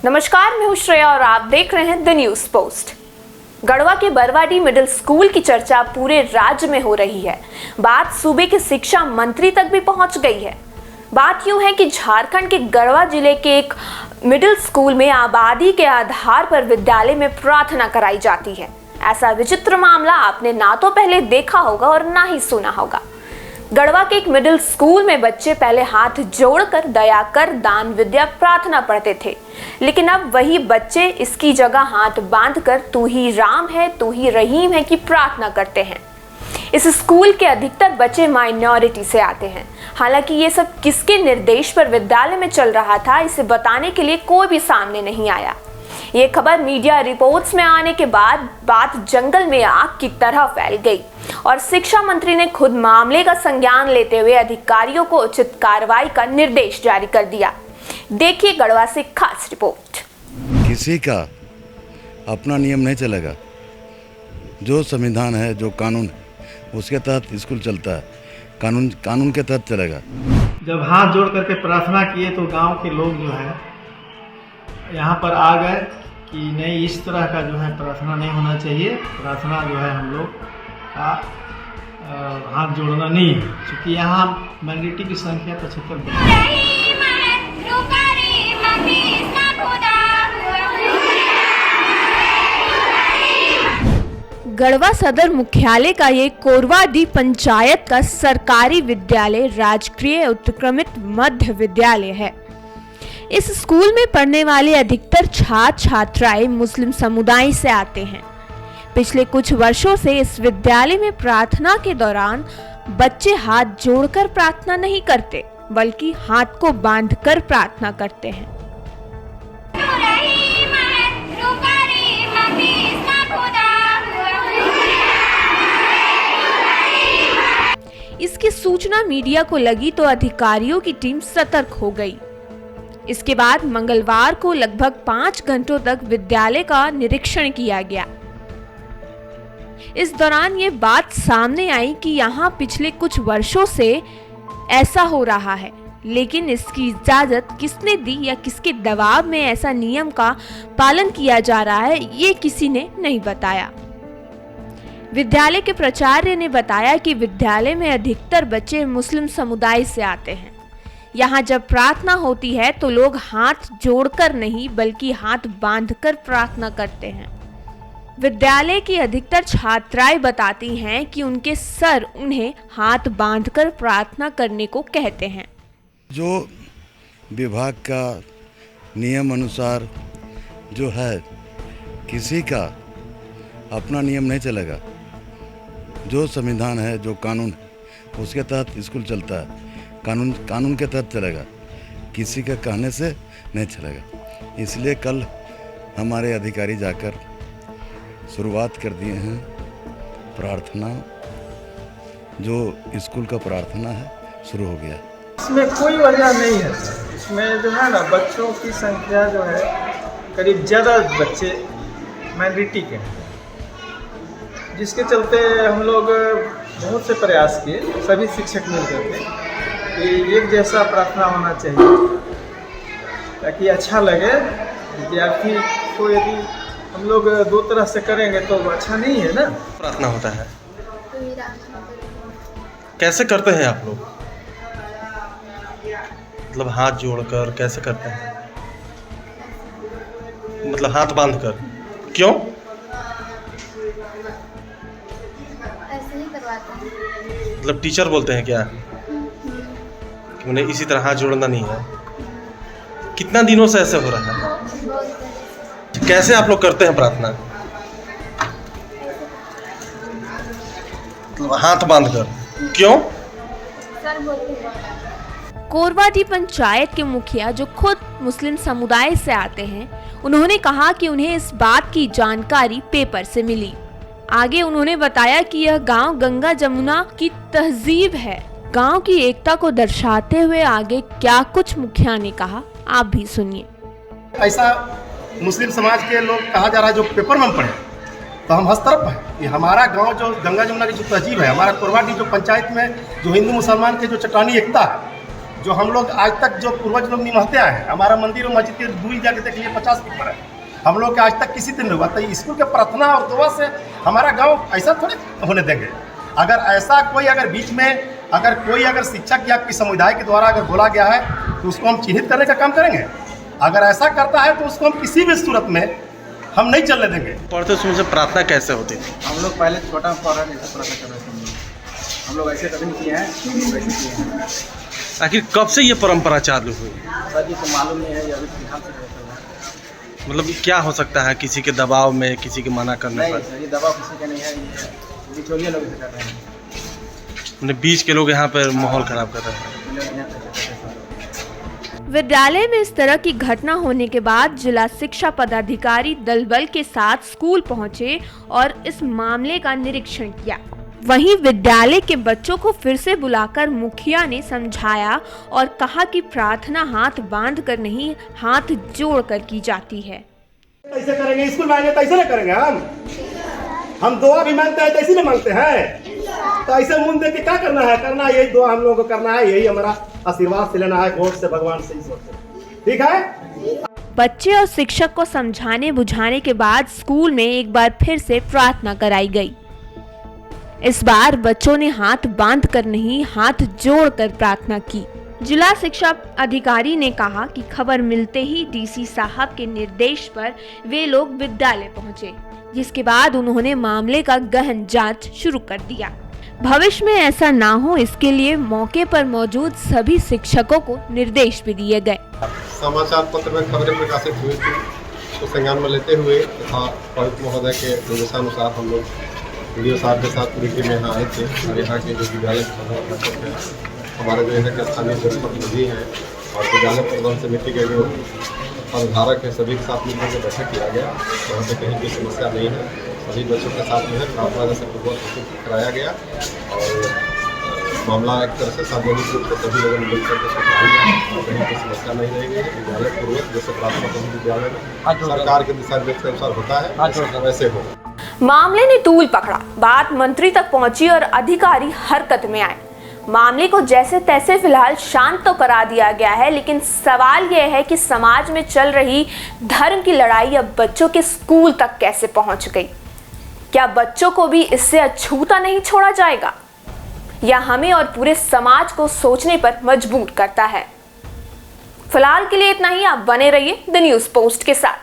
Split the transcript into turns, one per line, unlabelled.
नमस्कार, मैं हूं श्रेया और आप देख रहे हैं द न्यूज पोस्ट। गढ़वा के बरवाडी मिडिल स्कूल की चर्चा पूरे राज्य में हो रही है। बात सूबे के शिक्षा मंत्री तक भी पहुंच गई है। बात यूं है कि झारखंड के गढ़वा जिले के एक मिडिल स्कूल में आबादी के आधार पर विद्यालय में प्रार्थना कराई जाती है। ऐसा विचित्र मामला आपने ना तो पहले देखा होगा और ना ही सुना होगा। गढ़वा के एक मिडिल स्कूल में बच्चे पहले हाथ जोड़कर दया कर दान विद्या प्रार्थना पढ़ते थे, लेकिन अब वही बच्चे इसकी जगह हाथ बांधकर तू ही राम है, तू ही रहीम है की प्रार्थना करते हैं। इस स्कूल के अधिकतर बच्चे माइनॉरिटी से आते हैं। हालांकि ये सब किसके निर्देश पर विद्यालय में चल रहा था, इसे बताने के लिए कोई भी सामने नहीं आया। ये खबर मीडिया रिपोर्ट्स में आने के बाद बात जंगल में आग की तरह फैल गई और शिक्षा मंत्री ने खुद मामले का संज्ञान लेते हुए अधिकारियों को उचित कार्रवाई का निर्देश जारी कर दिया। देखिए गढ़वा से खास रिपोर्ट।
किसी का अपना नियम नहीं चलेगा। जो संविधान है, जो कानून है, उसके तहत स्कूल चलता है। कानून के तहत चलेगा।
जब हाथ जोड़ करके प्रार्थना किए तो गांव के लोग जो है यहाँ पर आ गए कि नहीं, इस तरह का जो है प्रार्थना नहीं होना चाहिए। प्रार्थना जो है हम लोग का हाथ जोड़ना नहीं है, क्योंकि यहाँ माइनॉरिटी की संख्या 75
गढ़वा सदर मुख्यालय का ये कोरवाडी पंचायत का सरकारी विद्यालय राजकीय उत्क्रमित मध्य विद्यालय है। इस स्कूल में पढ़ने वाले अधिकतर छात्र छात्राएं मुस्लिम समुदाय से आते हैं। पिछले कुछ वर्षों से इस विद्यालय में प्रार्थना के दौरान बच्चे हाथ जोड़कर प्रार्थना नहीं करते, बल्कि हाथ को बांधकर प्रार्थना करते हैं। इसकी सूचना मीडिया को लगी तो अधिकारियों की टीम सतर्क हो गई। इसके बाद मंगलवार को लगभग 5 घंटों तक विद्यालय का निरीक्षण किया गया। इस दौरान ये बात सामने आई कि यहाँ पिछले कुछ वर्षों से ऐसा हो रहा है, लेकिन इसकी इजाजत किसने दी या किसके दबाव में ऐसा नियम का पालन किया जा रहा है, ये किसी ने नहीं बताया। विद्यालय के प्राचार्य ने बताया कि विद्यालय में अधिकतर बच्चे मुस्लिम समुदाय से आते हैं। यहाँ जब प्रार्थना होती है तो लोग हाथ जोड़कर नहीं, बल्कि हाथ बांधकर प्रार्थना करते हैं। विद्यालय की अधिकतर छात्राएं बताती हैं कि उनके सर उन्हें हाथ बांधकर प्रार्थना करने को कहते हैं।
जो विभाग का नियम अनुसार जो है, किसी का अपना नियम नहीं चलेगा। जो संविधान है, जो कानून है, उसके तहत स्कूल चलता है। कानून के तहत चलेगा। किसी के कहने से नहीं चलेगा। इसलिए कल हमारे अधिकारी जाकर शुरुआत कर दिए हैं प्रार्थना। जो स्कूल का प्रार्थना है शुरू हो गया।
इसमें कोई वजह नहीं है। इसमें जो है ना, बच्चों की संख्या जो है करीब ज़्यादा बच्चे माइनॉरिटी के हैं, जिसके चलते हम लोग बहुत से प्रयास किए, सभी शिक्षक मिलकर के कि एक जैसा प्रार्थना होना चाहिए, ताकि अच्छा लगे विद्यार्थी को। यदि हम लोग दो तरह से करेंगे तो अच्छा नहीं है ना।
प्रार्थना होता है, कैसे करते हैं आप लोग? मतलब हाथ जोड़कर कैसे करते हैं? मतलब हाथ बांधकर? क्यों?
ऐसे ही करवाते हैं।
मतलब टीचर बोलते हैं क्या कि उन्हें इसी तरह हाथ जोड़ना नहीं है? कितना दिनों से ऐसे हो रहा है? कैसे आप लोग करते हैं प्रार्थना? मतलब हाथ बांधकर? क्यों?
कोरवाडी पंचायत के मुखिया, जो खुद मुस्लिम समुदाय से आते हैं, उन्होंने कहा कि उन्हें इस बात की जानकारी पेपर से मिली। आगे उन्होंने बताया कि यह गांव गंगा जमुना की तहजीब है। गांव की एकता को दर्शाते हुए आगे क्या कुछ मुखिया ने कहा, आप भी सुनिए।
ऐसा मुस्लिम समाज के लोग कहा जा रहा है जो पेपर में पढ़े, तो हम हस्तरफ हैं कि हमारा गांव जो गंगा जमुना की जो तहजीब है, हमारा कोरवाडी जो पंचायत में जो हिंदू मुसलमान के जो चट्टानी एकता है, जो हम लोग आज तक जो पूर्वज लोग निभाते आए हैं, हमारा मंदिर और मस्जिद की दूरी जाके देख लिए 50 फीट पर है, हम लोग के आज तक किसी दिन नहीं हुआ। तो स्कूल के प्रार्थना और दुआ से हमारा गांव ऐसा थोड़े होने देंगे। अगर ऐसा कोई अगर बीच में अगर कोई अगर शिक्षक या किसी समुदाय के द्वारा अगर बोला गया है तो उसको हम चिन्हित करने का काम करेंगे। अगर ऐसा करता है तो उसको हम किसी भी सूरत में हम नहीं चलने देंगे।
पढ़ते समय से प्रार्थना कैसे होती थी?
हम लोग पहले छोटा पढ़ा जैसे प्रार्थना कर रहे थे, हम लोग ऐसे कभी नहीं किए हैं, वैसे किए हैं।
आखिर कब से ये परंपरा चालू हुई?
सर जी को मालूम नहीं है, ये अभी फिलहाल से रहता है।
मतलब क्या हो सकता है, किसी के दबाव में, किसी के मना करने
नहीं
पर?
सर, ये दबाव किसी का नहीं है, ये बिचौलिया लोग से कर रहे हैं।
मतलब बीच के लोग यहाँ पर माहौल खराब कर रहे हैं।
विद्यालय में इस तरह की घटना होने के बाद जिला शिक्षा पदाधिकारी दलबल के साथ स्कूल पहुंचे और इस मामले का निरीक्षण किया। वहीं विद्यालय के बच्चों को फिर से बुलाकर मुखिया ने समझाया और कहा कि प्रार्थना हाथ बांध कर नहीं, हाथ जोड़ कर की जाती है।
ऐसे करेंगे, स्कूल में आएंगे तो ऐसे नहीं करेंगे। हम दुआ भी मांगते हैं तो ऐसे नहीं मांगते हैं। तो ऐसे मुंह देख के क्या करना है? करना यही दुआ हम लोगों को करना है, यही हमारा आशीर्वाद से लेना है गॉड से, भगवान से, ईश्वर से। ठीक है।
बच्चे और शिक्षक को समझाने बुझाने के बाद स्कूल में एक बार फिर से प्रार्थना कराई गई। इस बार बच्चों ने हाथ बांध कर नहीं, हाथ जोड़ कर प्रार्थना की। जिला शिक्षा अधिकारी ने कहा कि खबर मिलते ही डीसी साहब के निर्देश पर वे लोग विद्यालय पहुंचे, जिसके बाद उन्होंने मामले का गहन जांच शुरू कर दिया। भविष्य में ऐसा ना हो, इसके लिए मौके पर मौजूद सभी शिक्षकों को निर्देश भी दिए गए।
समाचार पत्र में खबरें प्रकाशित हुई थी, उसको संज्ञान में लेते हुए तथा उपायुक्त महोदय के निर्देशानुसार हम लोग वीडियो साहब के साथ पूरी टीम यहाँ आए थे। और यहाँ के जो विद्यालय प्रबंधक हैं, हमारे जो यहाँ के स्थानीय जनप्रतिनिधि हैं और विद्यालय प्रबंधन समिति के जो पदधारक है, सभी के साथ मिलकर के बैठक किया गया। यहाँ पे कहीं कोई समस्या नहीं है, सभी बच्चों के साथ जो है प्रार्थना जैसे पूर्वक कराया गया और मामला एक तरह से सार्वजनिक रूप से सभी लोगों ने मिलकर के सुलझाया और कहीं कोई समस्या नहीं रहेगी। विद्यालय पूर्वक जैसे प्रार्थना सभी विद्यालय में सरकार के दिशा निर्देश के अनुसार होता है वैसे हो।
मामले ने तूल पकड़ा, बात मंत्री तक पहुंची और अधिकारी हरकत में आए। मामले को जैसे तैसे फिलहाल शांत तो करा दिया गया है, लेकिन सवाल यह है कि समाज में चल रही धर्म की लड़ाई अब बच्चों के स्कूल तक कैसे पहुंच गई? क्या बच्चों को भी इससे अछूता नहीं छोड़ा जाएगा, या हमें और पूरे समाज को सोचने पर मजबूर करता है? फिलहाल के लिए इतना ही। आप बने रहिए द न्यूज़ पोस्ट के साथ।